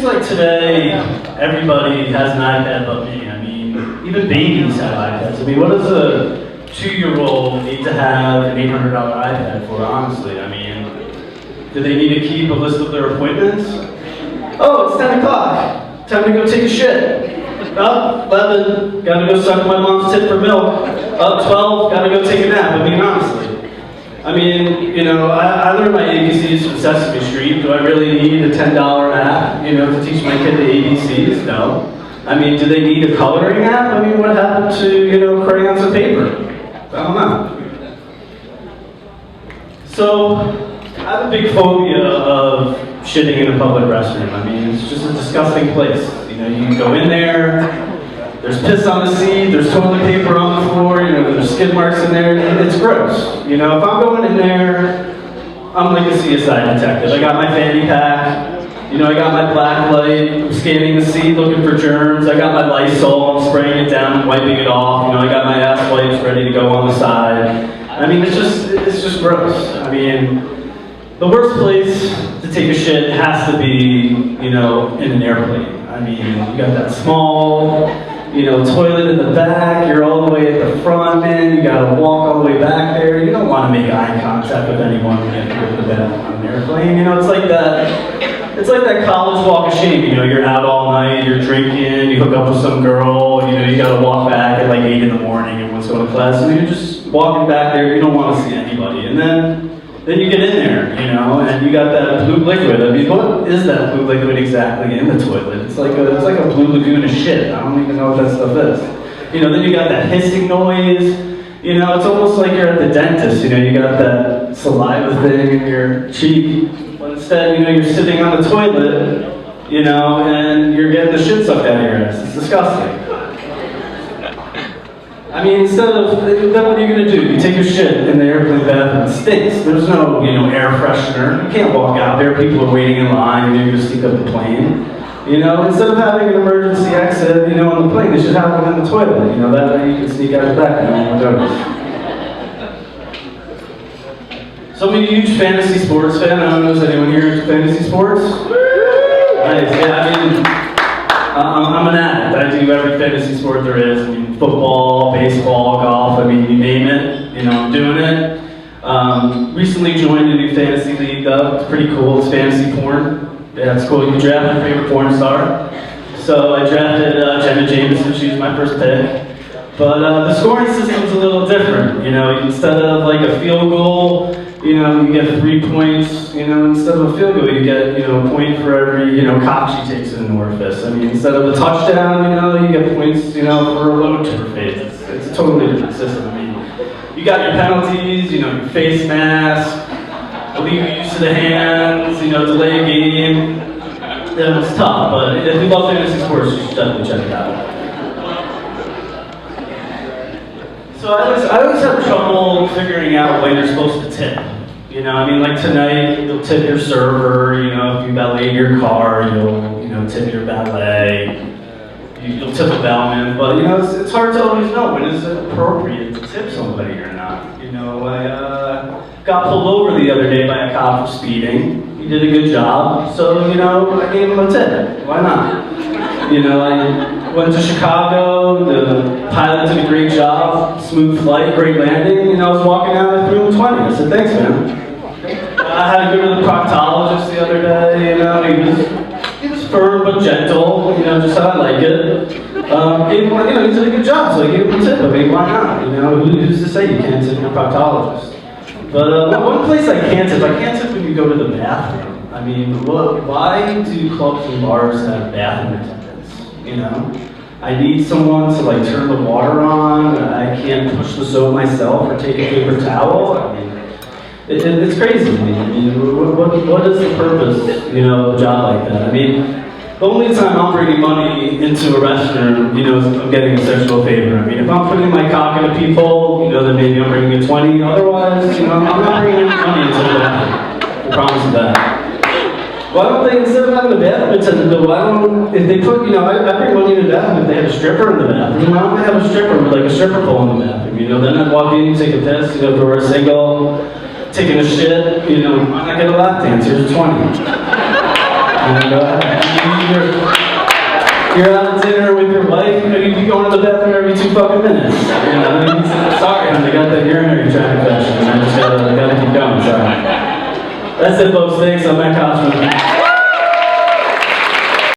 seems like today everybody has an iPad but me. I mean, even babies have iPads. I mean, what does a 2-year-old need to have an $800 iPad for, honestly? I mean, do they need to keep a list of their appointments? Oh, it's 10 o'clock. Time to go take a shit. Oh, 11, gotta go suck my mom's tit for milk. Oh, 12, gotta go take a nap. I mean, honestly. I mean, you know, I learned my ABCs from Sesame Street. Do I really need a $10 app, you know, to teach my kid the ABCs? No. I mean, do they need a coloring app? I mean, what happened to, you know, crayons and paper? I don't know. So, I have a big phobia of shitting in a public restroom. I mean, it's just a disgusting place. You know, you can go in there, there's piss on the seat, there's toilet paper on the floor, you know, there's skid marks in there, it's gross. You know, if I'm going in there, I'm like a CSI detective. I got my fanny pack, you know, I got my black light, I'm scanning the seat, looking for germs, I got my Lysol, I'm spraying it down, wiping it off, you know, I got my ass wipes ready to go on the side. I mean, it's just gross. I mean, the worst place to take a shit has to be, you know, in an airplane. I mean, you got that small, you know, toilet in the back, you're all the way at the front, man, you gotta walk all the way back there. You don't want to make eye contact with anyone when you go to bed on an airplane. You know, it's like that college walk of shame. You know, you're out all night, you're drinking, you hook up with some girl, you know, you gotta walk back at like 8 in the morning, everyone's going to class, and you're just walking back there, you don't want to see anybody. And then you get in there, you know, and you got that blue liquid. I mean, what is that blue liquid exactly in the toilet? It's like a blue lagoon of shit. I don't even know what that stuff is. You know, then you got that hissing noise. You know, it's almost like you're at the dentist. You know, you got that saliva thing in your cheek. But instead, you know, you're sitting on the toilet, you know, and you're getting the shit sucked out of your ass. It's disgusting. I mean, then what are you going to do? You take your shit in the airplane bathroom, it stinks. There's no, you know, air freshener. You can't walk out there. People are waiting in line, and you're going to sneak up the plane. You know, instead of having an emergency exit, you know, on the plane, they should have one in the toilet. You know, that way you can sneak out the back and no one notice. So I'm a huge fantasy sports fan. I don't know if anyone here is fantasy sports? Nice. Yeah, I mean, I'm an addict. I do every fantasy sport there is. I mean, football, baseball, golf, I mean, you name it, you know, I'm doing it. Recently joined a new fantasy league though. It's pretty cool. It's fantasy porn. Yeah, it's cool. You can draft your favorite porn star. So I drafted Jenna Jameson. She was my first pick. But the scoring system's a little different. You know, instead of like a field goal, you know, you get 3 points. You know, instead of a field goal, you get, you know, a point for every, you know, cock she takes in an orifice. I mean, instead of a touchdown, you know, you get points, you know, for a load to her face. It's a totally different system. I mean, you got your penalties, you know, your face mask, illegal use of the hands, you know, delay a game. Yeah, it's tough, but if you love fantasy sports, you should definitely check it out. So I always have trouble figuring out when you're supposed to tip. You know, I mean, like tonight, you'll tip your server. You know, if you valet your car, you'll, you know, tip your valet. You'll tip a bellman. But you know, it's hard to always know when is it appropriate to tip somebody or not. You know, I got pulled over the other day by a cop for speeding. He did a good job, so you know, I gave him a tip. Why not? You know, I went to Chicago. The pilot did a great job, smooth flight, great landing. You know, I was walking out, I threw him a 20. I said, "Thanks, man." I had to go to the proctologist the other day. You know, he was firm but gentle. You know, just how I like it. Gave him, you know, he did a good job, so I gave him a tip. I mean, why not? You know, who's to say you can't tip your proctologist? But one place I can't tip when you go to the bathroom. I mean, why do clubs and bars have bathroom attendants? You know, I need someone to like turn the water on. I can't push the soap myself or take a paper towel. I mean, it's crazy to me. I mean, what is the purpose, you know, of a job like that? I mean, the only time I'm bringing money into a restroom, you know, is if I'm getting a sexual favor. I mean, if I'm putting my cock into people, you know, then maybe I'm bringing a 20. Otherwise, you know, I'm not bringing any money into the bathroom. I promise you that. Why don't they, instead of having a bathroom attendant, why don't, if they put, you know, I bring money in the bathroom if they have a stripper in the bathroom. Why don't they have a stripper with like a stripper pole in the bathroom? You know, then I'd walk in, take a piss, you know, if we were single, taking a shit, you know, why not get a lap dance? Here's a 20. You Go ahead. You're out to dinner with your wife, you'd be going to the bathroom every 2 fucking minutes. Sorry, honey, I got that urinary tract infection. I gotta keep going, sorry. That's it, folks. Thanks. I'm Matt Kochman.